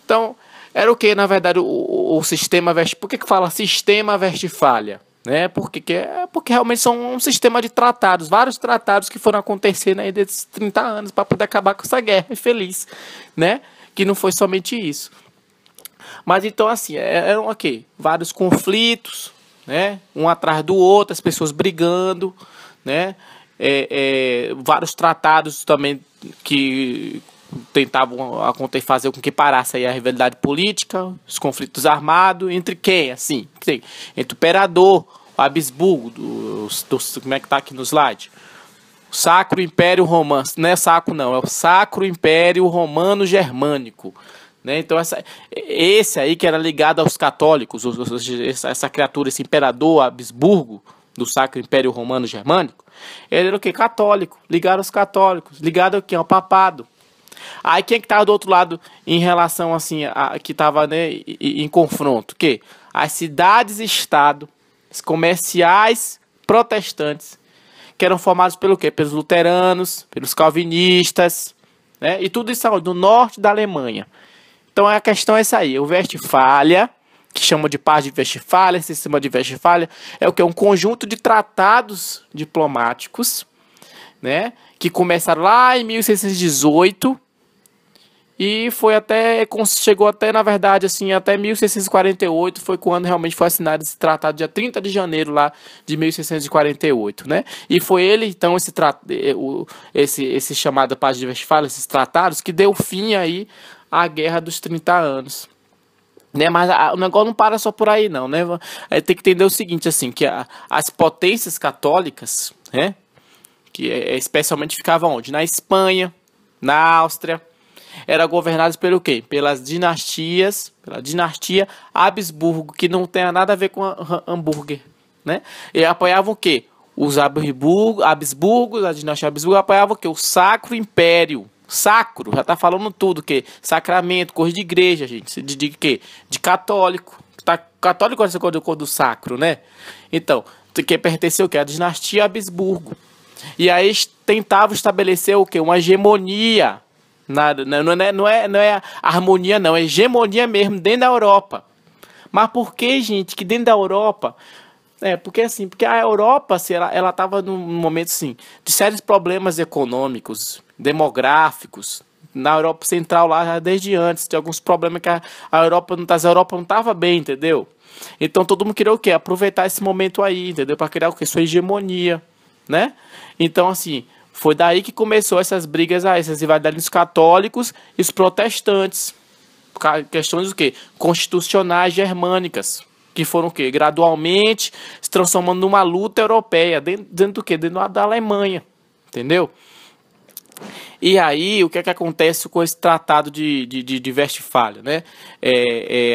Então, era o que, na verdade, o sistema Westphalia? Por que fala sistema Westphalia? Né? Porque realmente são um sistema de tratados, vários tratados que foram acontecendo aí desses 30 anos para poder acabar com essa guerra infeliz, né? Que não foi somente isso. Mas então, assim, eram o quê? Vários conflitos, né? Um atrás do outro, as pessoas brigando, né? Vários tratados também que tentavam fazer com que parasse aí a rivalidade política, os conflitos armados, entre quem? Assim, entre o imperador, o Habsburgo, como é que tá aqui no slide? O Sacro Império Romano, não é Sacro não, é o Sacro Império Romano Germânico. Né? Então esse aí que era ligado aos católicos, essa criatura, esse imperador Habsburgo, do Sacro Império Romano Germânico, ele era o que? Católico, ligado aos católicos, ligado ao que? Ao papado. Aí quem que estava do outro lado em relação assim, que estava, né, em confronto? O quê? As cidades-estado comerciais protestantes, que eram formados pelo quê? Pelos luteranos, pelos calvinistas, né? E tudo isso do norte da Alemanha. Então a questão é essa aí, o Westphalia, que chamam de Paz de Westphalia, esse sistema de Westphalia, é o que? Um conjunto de tratados diplomáticos, né? Que começaram lá em 1618 e chegou até, na verdade, assim, até 1648, foi quando realmente foi assinado esse tratado, dia 30 de janeiro lá de 1648, né? E foi ele, então, esse chamado Paz de Westphalia, esses tratados, que deu fim aí à Guerra dos 30 anos. Né? Mas o negócio não para só por aí, não, né? Tem que entender o seguinte, assim, que as potências católicas, né? Que especialmente ficavam onde? Na Espanha, na Áustria, eram governadas pelo quê? Pela dinastia Habsburgo, que não tem nada a ver com hambúrguer, né? E apoiavam o quê? Os Habsburgos, a dinastia Habsburgo apoiava o quê? O Sacro Império. Sacro, já tá falando tudo, que sacramento, coisa de igreja, gente, de quê? De católico. Católico é essa coisa do sacro, né? Então, que pertenceu o quê? A dinastia Habsburgo. E aí tentavam estabelecer o quê? Uma hegemonia. Não é harmonia, não. É hegemonia mesmo dentro da Europa. Mas por que, gente, que dentro da Europa... porque a Europa, assim, ela estava num momento, assim, de sérios problemas econômicos, demográficos, na Europa Central lá, já desde antes, de alguns problemas que a Europa não estava bem, entendeu? Então todo mundo queria o quê? Aproveitar esse momento aí, entendeu? Para criar o quê? Sua hegemonia, né? Então, assim, foi daí que começou essas brigas aí, essas rivalidades dos católicos e os protestantes. Questões do quê? Constitucionais germânicas. Que foram o quê? Gradualmente se transformando numa luta europeia. Dentro do quê? Dentro da Alemanha. Entendeu? E aí, o que é que acontece com esse tratado de Westphalia, né?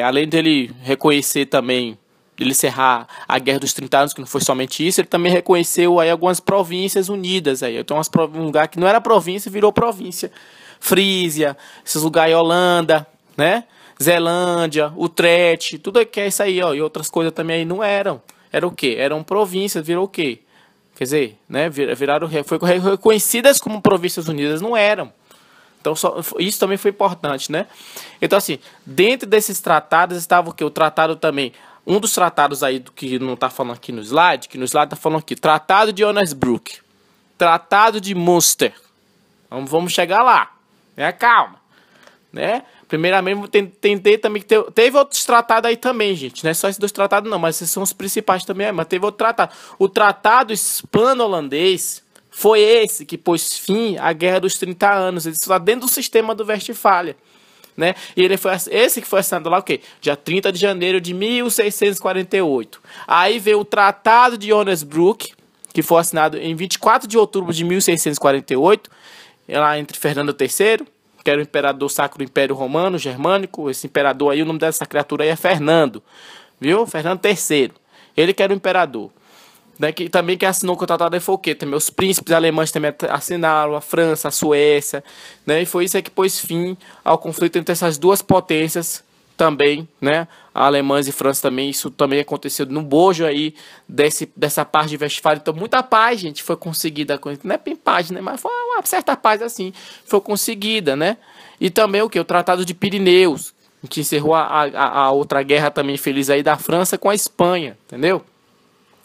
Além dele reconhecer também, ele encerrar a Guerra dos 30 anos, que não foi somente isso, ele também reconheceu aí algumas províncias unidas. Aí. Então, um lugar que não era província, virou província. Frísia, esses lugares, Holanda, né? Zelândia, Utrecht, tudo que é isso aí, ó, e outras coisas também aí não eram. Era o quê? Eram províncias, virou o quê? Quer dizer, né, foi reconhecidas como províncias unidas, não eram. Então, isso também foi importante, né? Então, assim, dentro desses tratados estava o quê? O tratado também, um dos tratados aí, que não está falando aqui no slide, que no slide está falando aqui, Tratado de Onnesbruck, Tratado de Münster. Vamos chegar lá, né? Calma, né? Primeiramente, tentei também, teve outros tratados aí também, gente, não é só esses dois tratados não, mas esses são os principais também, mas teve outro tratado. O Tratado Hispano-Holandês foi esse que pôs fim à Guerra dos 30 anos, ele está dentro do sistema do Westphalia, né? E esse que foi assinado lá, o quê? Dia 30 de janeiro de 1648. Aí veio o Tratado de Onnesbruck, que foi assinado em 24 de outubro de 1648, lá entre Fernando III, que era o imperador Sacro Império Romano Germânico. Esse imperador aí, o nome dessa criatura aí é Fernando, viu? Fernando III. Ele que era o imperador. Né? Que assinou o tratado foi o quê? Também os príncipes alemães também assinaram, a França, a Suécia, né? E foi isso aí que pôs fim ao conflito entre essas duas potências também, né? Alemães e França também, isso também aconteceu no bojo aí dessa paz de Westfália. Então muita paz, gente, foi conseguida, não é bem paz, né? Mas foi uma certa paz assim, foi conseguida, né? E também o que? O Tratado de Pirineus, que encerrou a outra guerra também feliz aí da França com a Espanha, entendeu?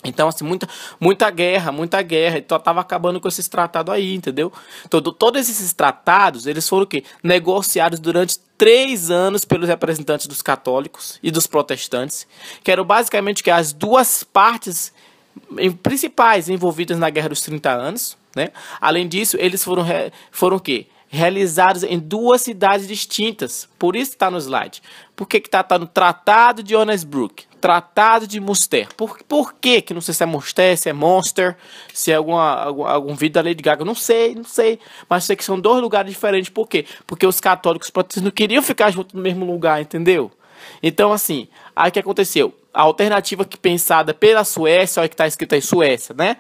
Então, assim, muita guerra, então tava acabando com esses tratados aí, entendeu? Então, todos esses tratados, eles foram o quê? Negociados durante 3 anos pelos representantes dos católicos e dos protestantes, que eram basicamente que as duas partes principais envolvidas na Guerra dos 30 Anos, né? Além disso, eles foram o quê? Realizados em 2 cidades distintas. Por isso está no slide. Por que tá no Tratado de Onnesbruck? Tratado de Münster. Por que não sei se é Münster, se é Monster, se é algum vídeo da Lady Gaga. Não sei. Mas sei que são 2 lugares diferentes. Por quê? Porque os católicos protestantes não queriam ficar juntos no mesmo lugar, entendeu? Então, assim, aí o que aconteceu? A alternativa que pensada pela Suécia, olha que está escrito aí Suécia, né?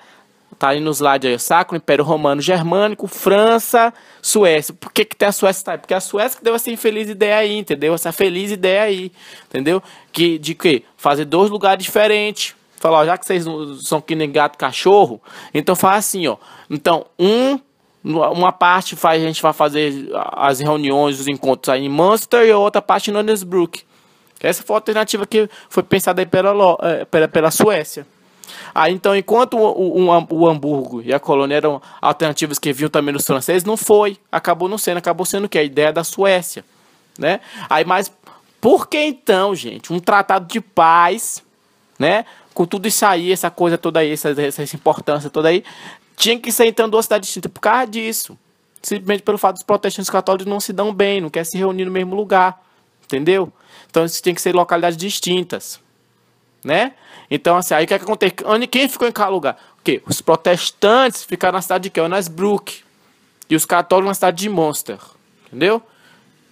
Tá aí no slide aí, Sacro Império Romano Germânico, França, Suécia. Por que tem a Suécia? Tá? Porque a Suécia que deu essa infeliz ideia aí, entendeu? Essa feliz ideia aí, entendeu? De que fazer 2 lugares diferentes. Falar, ó, já que vocês são que nem gato e cachorro, então faz assim, ó. Então, uma parte a gente vai fazer as reuniões, os encontros aí em Münster e a outra parte em Onnesbruck. Essa foi a alternativa que foi pensada aí pela Suécia. Aí, então, enquanto o Hamburgo e a colônia eram alternativas que vinham também dos franceses, não foi. Acabou sendo o que? A ideia da Suécia, né? Aí, mas por que então, gente, um tratado de paz, né? Com tudo isso aí, essa coisa toda aí, essa importância toda aí, tinha que ser então 2 cidades distintas por causa disso. Simplesmente pelo fato dos protestantes católicos não se dão bem, não querem se reunir no mesmo lugar, entendeu? Então, isso tem que ser localidades distintas, né? Então, assim, aí o que acontece? Quem ficou em cada lugar? O quê? Os protestantes ficaram na cidade de quê? Onnesbruck. E os católicos na cidade de Münster. Entendeu?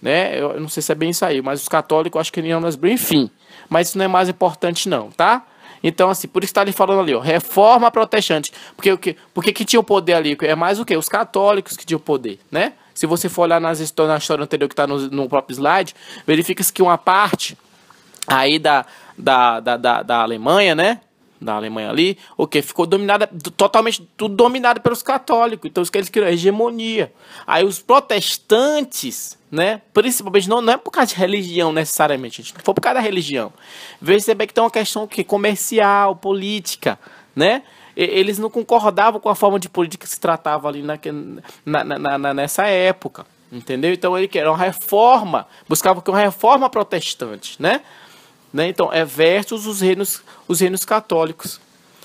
Né? Eu não sei se é bem isso aí, mas os católicos eu acho que em Onnesbruck, enfim. Mas isso não é mais importante não, tá? Então, assim, por isso que tá ali falando ali, ó, reforma protestante. Porque que tinha o poder ali? É mais o quê? Os católicos que tinham o poder, né? Se você for olhar na história anterior que está no próprio slide, verifica-se que uma parte aí da Alemanha, né? Da Alemanha ali, o que ficou dominada, totalmente tudo dominado pelos católicos. Então, eles criaram a hegemonia. Aí os protestantes, né? Principalmente, não é por causa de religião necessariamente, gente. Não foi por causa da religião. Perceber que tem uma questão comercial, política, né? Eles não concordavam com a forma de política que se tratava ali nessa época, entendeu? Então ele queria uma reforma, buscava uma reforma protestante, né? Então versus os reinos católicos.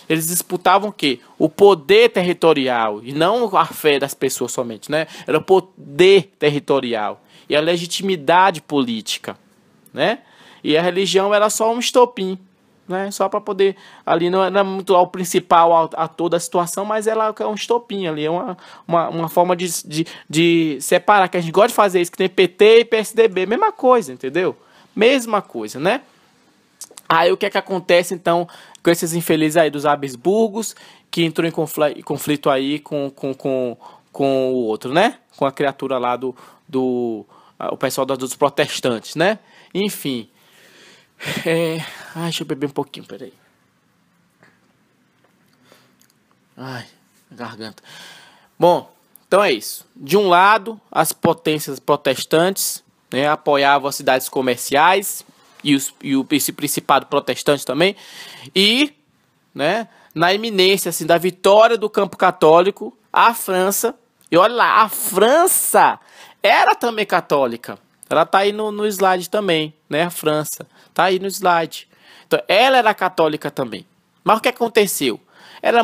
Eles disputavam o quê? O poder territorial e não a fé das pessoas somente, né? Era o poder territorial e a legitimidade política, né? E a religião era só um estopim, né? Só para poder, ali não era muito o principal a toda a situação, mas ela é um estopim ali, é uma forma de separar, que a gente gosta de fazer isso, que tem PT e PSDB, mesma coisa, entendeu? Mesma coisa, né? Aí o que é que acontece então com esses infelizes aí dos Habsburgos, que entrou em conflito aí com o outro, né? Com a criatura lá o pessoal dos protestantes, né? Enfim. Deixa eu beber um pouquinho, peraí. Ai, garganta. Bom, então é isso. De um lado, as potências protestantes, né, apoiavam as cidades comerciais esse principado protestante também. E, né, na iminência assim, da vitória do campo católico, a França, e olha lá, a França era também católica. Ela tá aí no slide também, né? A França tá aí no slide. Então, ela era católica também. Mas o que aconteceu? Ela é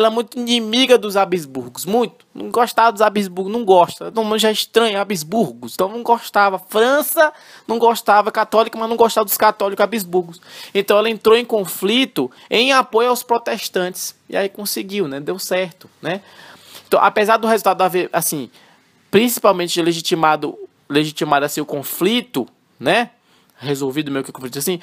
muito inimiga dos Habsburgos, muito. Não gostava dos Habsburgos, não gosta. Todo mundo já é estranho, Habsburgos. Então não gostava. França não gostava, católica, mas não gostava dos católicos Habsburgos. Então ela entrou em conflito em apoio aos protestantes. E aí conseguiu, né? Deu certo, né? Então, apesar do resultado haver, assim, principalmente legitimado assim, o conflito, né? Resolvido meio que o conflito assim,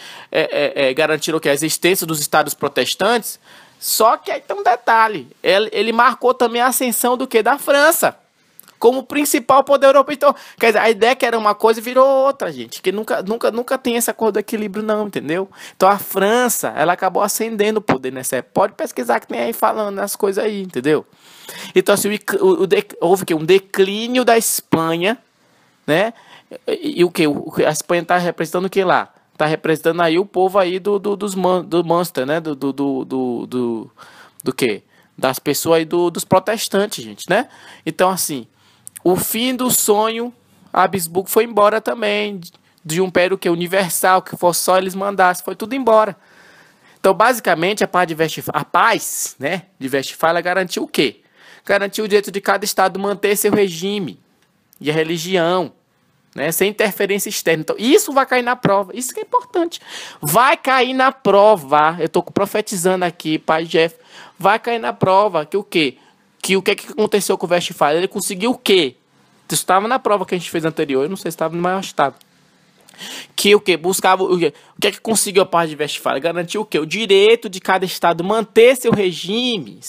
garantiram que a existência dos estados protestantes. Só que aí tem um detalhe, ele marcou também a ascensão do que? Da França, como principal poder europeu. Então, quer dizer, a ideia que era uma coisa virou outra, gente, que nunca tem essa coisa do equilíbrio não, entendeu? Então a França, ela acabou ascendendo o poder nessa época. Pode pesquisar que tem aí falando as coisas aí, entendeu? Então assim, houve que um declínio da Espanha, né? E o que? A Espanha tá representando o que lá? Tá representando aí o povo aí do Munster, né? Do quê? Das pessoas aí dos protestantes, gente, né? Então, assim, o fim do sonho, Habsburgo foi embora também, de um império que universal, que fosse só eles mandassem, foi tudo embora. Então, basicamente, a paz, né, de Westfália garantiu o quê? Garantiu o direito de cada estado manter seu regime e a religião, né, sem interferência externa. Então, isso vai cair na prova. Isso que é importante. Vai cair na prova. Eu estou profetizando aqui, pai Jeff. Vai cair na prova que o quê? Que o que aconteceu com o Westphalia? Ele conseguiu o quê? Isso estava na prova que a gente fez anterior. Eu não sei se estava no maior estado. Que o quê? Buscava o quê? O que conseguiu a parte de Westphalia? Garantiu o quê? O direito de cada estado manter seu regime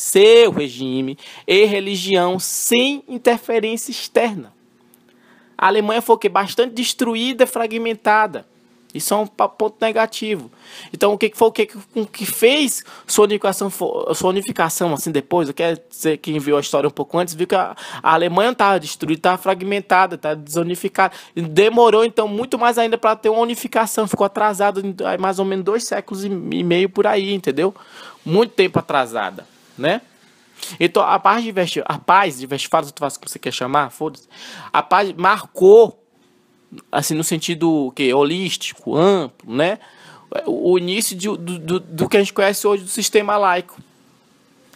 e religião sem interferência externa. A Alemanha foi o quê? Bastante destruída, fragmentada. Isso é um ponto negativo. Então, o que foi o que fez sua unificação assim depois? Eu quero dizer, quem viu a história um pouco antes, viu que a Alemanha estava destruída, estava fragmentada, estava desunificada. E demorou, então, muito mais ainda para ter uma unificação. Ficou atrasado em mais ou menos 2 séculos e meio por aí, entendeu? Muito tempo atrasada, né? Então, a paz de Westfália, tu faz o que você quer chamar, foda-se. A paz marcou, assim, no sentido que holístico, amplo, né? O início do que a gente conhece hoje do sistema laico,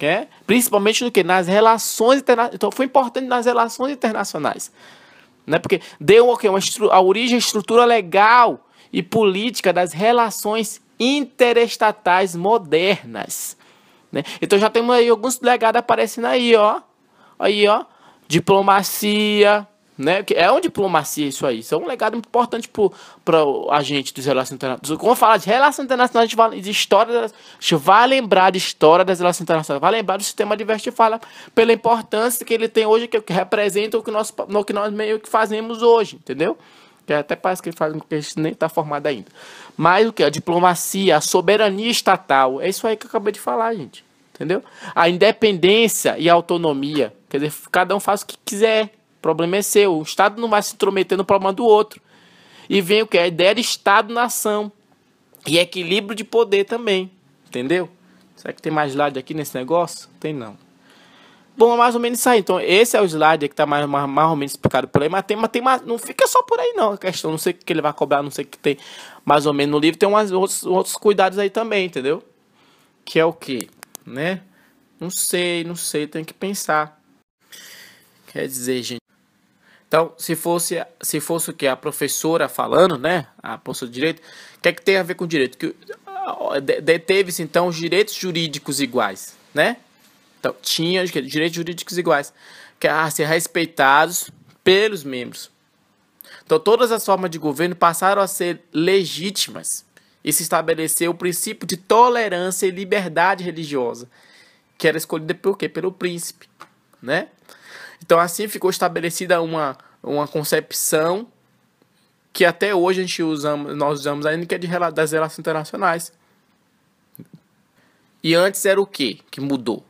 né? Principalmente no que nas relações internacionais. Então, foi importante nas relações internacionais, né? Porque deu o quê? A origem, a estrutura legal e política das relações interestatais modernas. Né? Então já temos aí alguns legados aparecendo aí, ó. Aí, ó. Diplomacia, né? É uma diplomacia isso aí. Isso é um legado muito importante para a gente dos relações internacionais. Quando falar de relações internacionais, a gente vai, de história, a gente vai lembrar de história das relações internacionais, vai lembrar do sistema de Westphalia pela importância que ele tem hoje, que representa o que nós meio que fazemos hoje, entendeu? Que até parece que ele faz que a gente nem está formado ainda. Mas o que? A diplomacia, a soberania estatal. É isso aí que eu acabei de falar, gente. Entendeu? A independência e a autonomia. Quer dizer, cada um faz o que quiser. O problema é seu. O Estado não vai se intrometer no problema do outro. E vem o que? A ideia de Estado-nação. E equilíbrio de poder também. Entendeu? Será que tem mais slide aqui nesse negócio? Tem não. Bom, é mais ou menos isso aí. Então, esse é o slide que está mais ou menos explicado por aí. Mas tem mais, não fica só por aí, não. A questão, não sei o que ele vai cobrar, não sei o que tem mais ou menos no livro. Tem outros cuidados aí também, entendeu? Que é o quê? Né? Não sei, tem que pensar. Quer dizer, gente. Então, se fosse o que? A professora falando, né? A professora de direito. O que é que tem a ver com direito? Que deteve-se, então, os direitos jurídicos iguais, né? Então, tinha direitos jurídicos iguais, que a ser respeitados pelos membros. Então, todas as formas de governo passaram a ser legítimas e se estabeleceu o princípio de tolerância e liberdade religiosa, que era escolhida por quê? Pelo príncipe, né? Então, assim ficou estabelecida uma concepção que até hoje nós usamos ainda, que é das relações internacionais. E antes era o quê que mudou?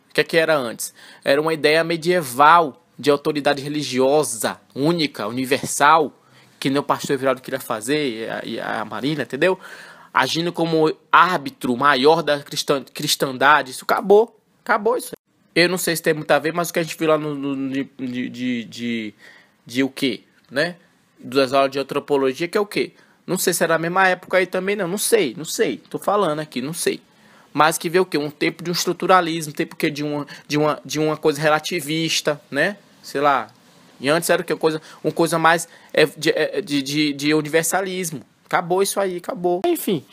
O que é que era antes? Era uma ideia medieval de autoridade religiosa, única, universal, que nem o pastor Everaldo queria fazer, e a Marina, entendeu? Agindo como árbitro maior da cristandade. Isso acabou isso aí. Eu não sei se tem muito a ver, mas o que a gente viu lá de o quê, né? Das aulas de antropologia, que é o quê? Não sei se era na mesma época aí também, não sei. Tô falando aqui, não sei. Mas que vê o quê? Um tempo de um estruturalismo, um tempo que de uma coisa relativista, né? Sei lá. E antes era o quê? Uma coisa mais de universalismo. Acabou isso aí, acabou. Enfim.